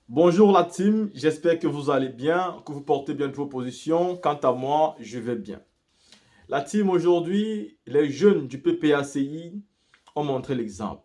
Bonjour la team, j'espère que vous allez bien, que vous portez bien vos positions. Quant à moi, je vais bien. La team, aujourd'hui, les jeunes du PPACI ont montré l'exemple.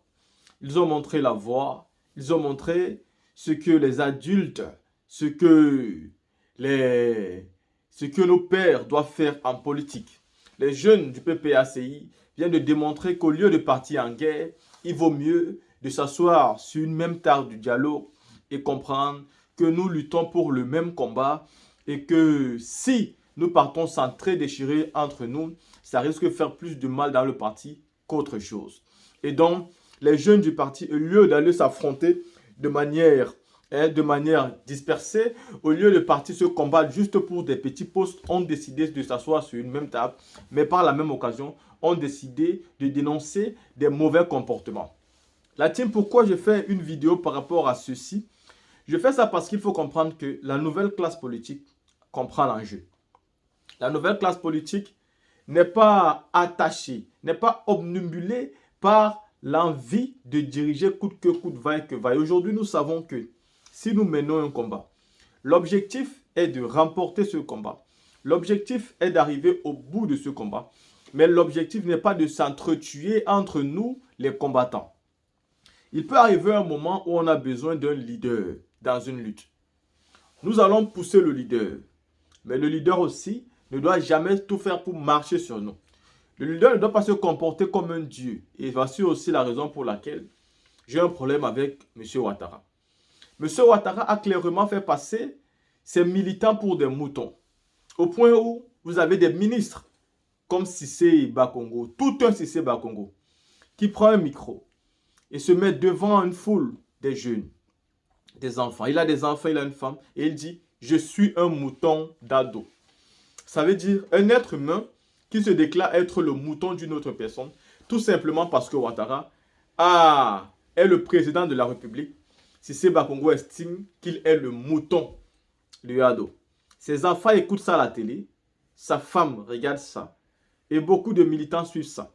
Ils ont montré la voie, ils ont montré ce que les adultes, ce que les, ce que nos pères doivent faire en politique. Les jeunes du PPACI viennent de démontrer qu'au lieu de partir en guerre, il vaut mieux de s'asseoir sur une même table du dialogue et comprendre que nous luttons pour le même combat et que si nous partons sans très déchirer entre nous, ça risque de faire plus de mal dans le parti qu'autre chose. Et donc, les jeunes du parti, au lieu d'aller s'affronter de manière dispersée, au lieu de partir se combattre juste pour des petits postes, ont décidé de s'asseoir sur une même table, mais par la même occasion, ont décidé de dénoncer des mauvais comportements. La team, pourquoi je fais une vidéo par rapport à ceci? Je fais ça parce qu'il faut comprendre que la nouvelle classe politique comprend l'enjeu. La nouvelle classe politique n'est pas attachée, n'est pas obnubilée par l'envie de diriger coûte que coûte, vaille que vaille. Aujourd'hui, nous savons que si nous menons un combat, l'objectif est de remporter ce combat. L'objectif est d'arriver au bout de ce combat. Mais l'objectif n'est pas de s'entretuer entre nous, les combattants. Il peut arriver un moment où on a besoin d'un leader dans une lutte. Nous allons pousser le leader. Mais le leader aussi ne doit jamais tout faire pour marcher sur nous. Le leader ne doit pas se comporter comme un dieu. Et voici aussi la raison pour laquelle j'ai un problème avec M. Ouattara. M. Ouattara a clairement fait passer ses militants pour des moutons. Au point où vous avez des ministres comme Cissé Bakongo, tout un Cissé Bakongo, qui prend un micro et se met devant une foule des jeunes, des enfants. Il a des enfants, il a une femme et il dit « Je suis un mouton d'ado ». Ça veut dire un être humain qui se déclare être le mouton d'une autre personne, tout simplement parce que Ouattara est le président de la République. Cissé Bakongo estime qu'il est le mouton de ado. Ses enfants écoutent ça à la télé, sa femme regarde ça, et beaucoup de militants suivent ça.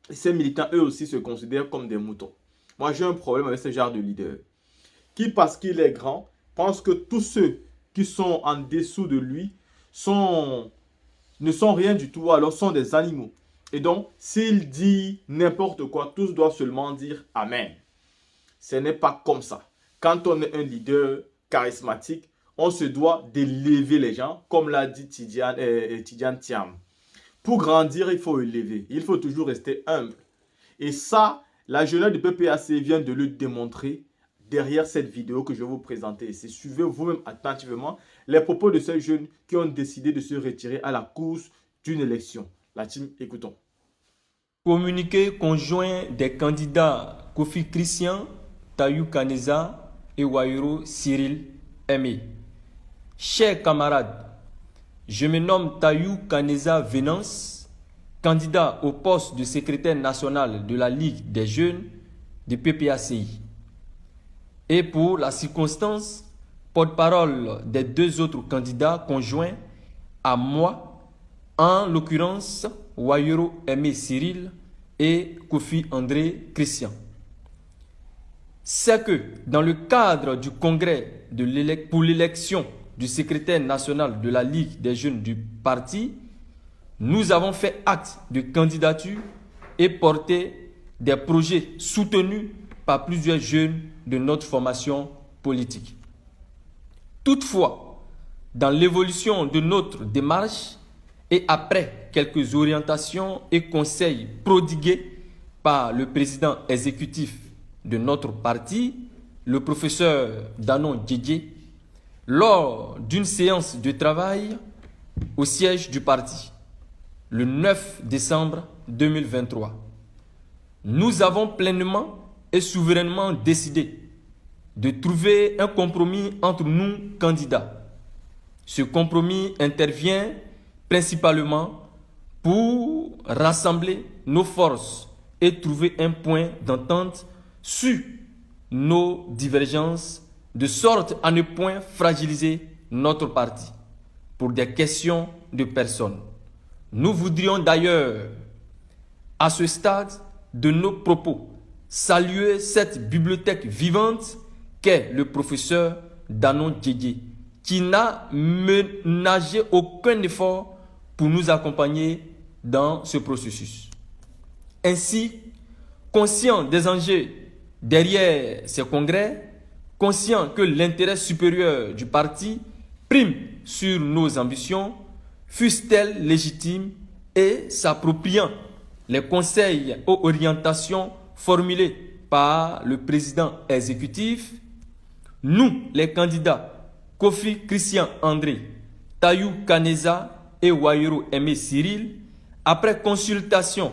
Et ces militants, eux aussi, se considèrent comme des moutons. Moi, j'ai un problème avec ce genre de leader qui, parce qu'il est grand, pense que tous ceux qui sont en dessous de lui ne sont rien du tout, alors sont des animaux. Et donc, s'il dit n'importe quoi, tous doivent seulement dire Amen. Ce n'est pas comme ça. Quand on est un leader charismatique, on se doit d'élever les gens, comme l'a dit Tidjane Thiam. Pour grandir, il faut élever. Il faut toujours rester humble. Et ça, la jeunesse du PPAC vient de le démontrer derrière cette vidéo que je vais vous présenter ici. Suivez vous-même attentivement les propos de ces jeunes qui ont décidé de se retirer à la course d'une élection. La team, écoutons. Communiqué conjoint des candidats Kofi Christian, Tayou Kaneza et Wayuro Cyril Aimé. Chers camarades, je me nomme Tayou Kaneza Venance, candidat au poste de secrétaire national de la Ligue des jeunes de PPACI. Et pour la circonstance, porte-parole des deux autres candidats conjoints à moi, en l'occurrence Wayuro Aimé Cyril et Kofi André Christian. C'est que dans le cadre du congrès pour l'élection du secrétaire national de la Ligue des jeunes du parti, nous avons fait acte de candidature et porté des projets soutenus par plusieurs jeunes de notre formation politique. Toutefois, dans l'évolution de notre démarche et après quelques orientations et conseils prodigués par le président exécutif de notre parti, le professeur Danon Djedje, lors d'une séance de travail au siège du parti, le 9 décembre 2023, nous avons pleinement et souverainement décidé de trouver un compromis entre nous candidats. Ce compromis intervient principalement pour rassembler nos forces et trouver un point d'entente sur nos divergences, de sorte à ne point fragiliser notre parti pour des questions de personnes. Nous voudrions d'ailleurs, à ce stade de nos propos, saluer cette bibliothèque vivante qu'est le professeur Danon Djedje, qui n'a ménagé aucun effort pour nous accompagner dans ce processus. Ainsi, conscient des enjeux derrière ces congrès, conscient que l'intérêt supérieur du parti prime sur nos ambitions, fussent-elles légitimes, et s'appropriant les conseils ou orientations formulés par le président exécutif, nous, les candidats Kofi Christian André, Tayou Kaneza et Wayero Aimé Cyril, après consultation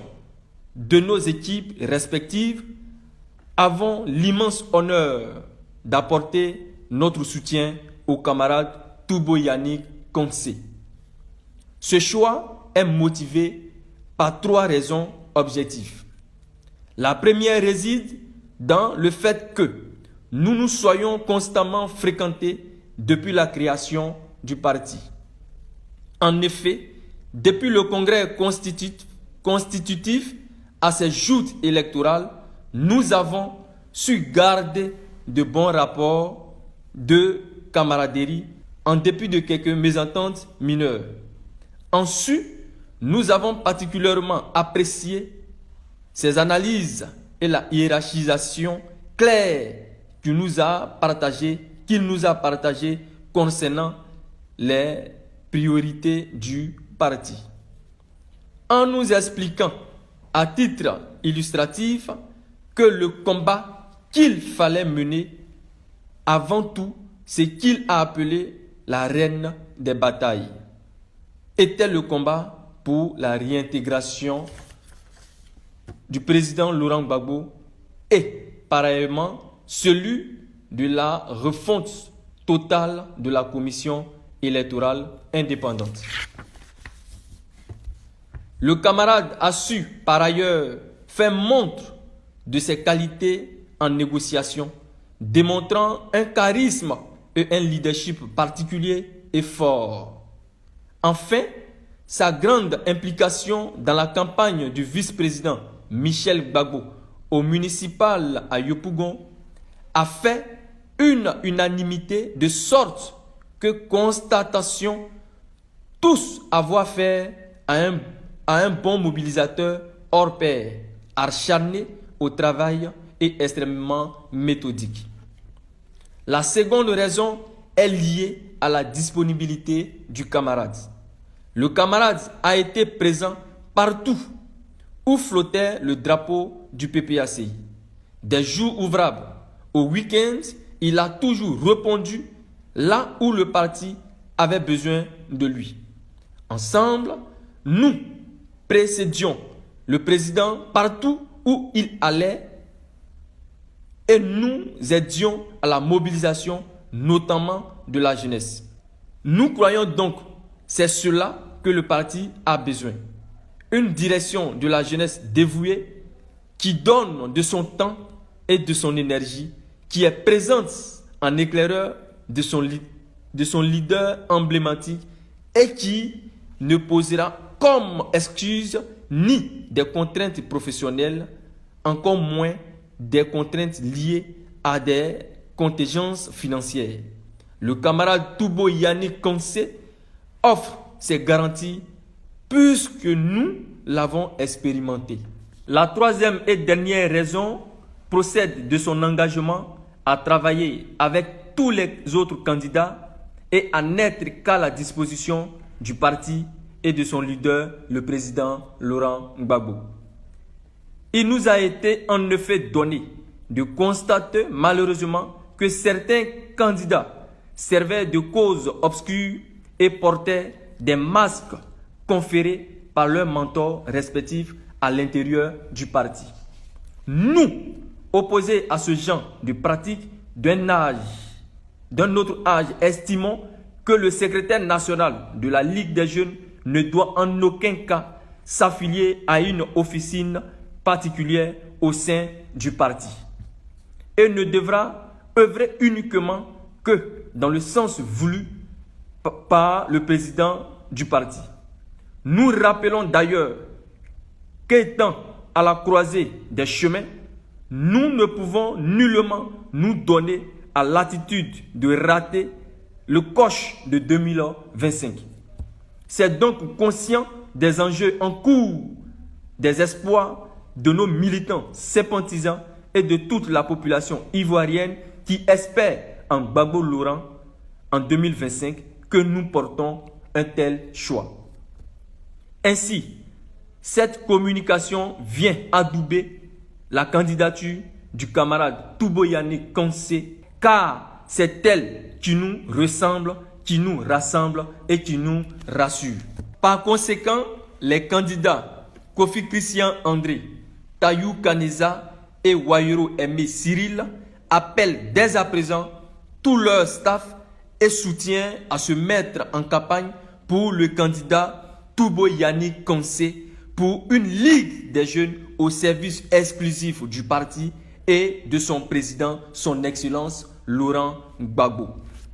de nos équipes respectives, avons l'immense honneur d'apporter notre soutien au camarade Toubo Yannick Konsé. Ce choix est motivé par 3 raisons objectives. La première réside dans le fait que nous nous soyons constamment fréquentés depuis la création du parti. En effet, depuis le congrès constitutif à ses joutes électorales, nous avons su garder de bons rapports de camaraderie en dépit de quelques mésententes mineures. Ensuite, nous avons particulièrement apprécié ses analyses et la hiérarchisation claire qu'il nous a partagée concernant les priorités du parti. En nous expliquant à titre illustratif que le combat qu'il fallait mener avant tout, c'est qu'il a appelé la reine des batailles, était le combat pour la réintégration du président Laurent Gbagbo et pareillement celui de la refonte totale de la commission électorale indépendante. Le camarade a su par ailleurs faire montre de ses qualités en négociation, démontrant un charisme et un leadership particulier et fort. Enfin, sa grande implication dans la campagne du vice-président Michel Gbagbo au municipal à Yopougon a fait une unanimité de sorte que constatation tous avoir fait à un bon mobilisateur hors pair, acharné au travail et extrêmement méthodique. La seconde raison est liée à la disponibilité du camarade. Le camarade a été présent partout où flottait le drapeau du PPACI. Des jours ouvrables au week-end, il a toujours répondu là où le parti avait besoin de lui. Ensemble, nous précédions le président partout où il allait et nous aidions à la mobilisation, notamment de la jeunesse. Nous croyons donc c'est cela que le parti a besoin. Une direction de la jeunesse dévouée qui donne de son temps et de son énergie, qui est présente en éclaireur de son leader emblématique et qui ne posera comme excuse ni des contraintes professionnelles, encore moins des contraintes liées à des contingences financières. Le camarade Toubo Yannick Konsé offre ces garanties puisque nous l'avons expérimenté. La troisième et dernière raison procède de son engagement à travailler avec tous les autres candidats et à n'être qu'à la disposition du parti et de son leader, le président Laurent Gbagbo. Il nous a été en effet donné de constater malheureusement que certains candidats servaient de cause obscure et portaient des masques conférés par leurs mentors respectifs à l'intérieur du parti. Nous, opposés à ce genre de pratique d'un autre âge, estimons que le secrétaire national de la Ligue des jeunes ne doit en aucun cas s'affilier à une officine particulière au sein du parti et ne devra œuvrer uniquement que dans le sens voulu par le président du parti. Nous rappelons d'ailleurs qu'étant à la croisée des chemins, nous ne pouvons nullement nous donner a l'attitude de rater le coche de 2025. C'est donc conscient des enjeux en cours, des espoirs de nos militants sympathisants et de toute la population ivoirienne qui espère en Gbagbo Laurent en 2025 que nous portons un tel choix. Ainsi, cette communication vient adouber la candidature du camarade Toubo-Yannick Kansé, car c'est elle qui nous ressemble, qui nous rassemble et qui nous rassure. Par conséquent, les candidats Kofi Christian André, Tayou Kaneza et Wayero Aimé Cyril appellent dès à présent tout leur staff et soutien à se mettre en campagne pour le candidat Toubo-Yannick Kansé pour une ligue des jeunes au service exclusif du parti et de son président, son Excellence Laurent Gbagbo.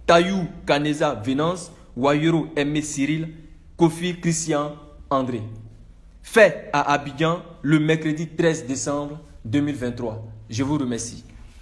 Tayou Kaneza Venance, Wayero Aimé Cyril, Kofi Christian André. Fait à Abidjan le mercredi 13 décembre 2023. Je vous remercie.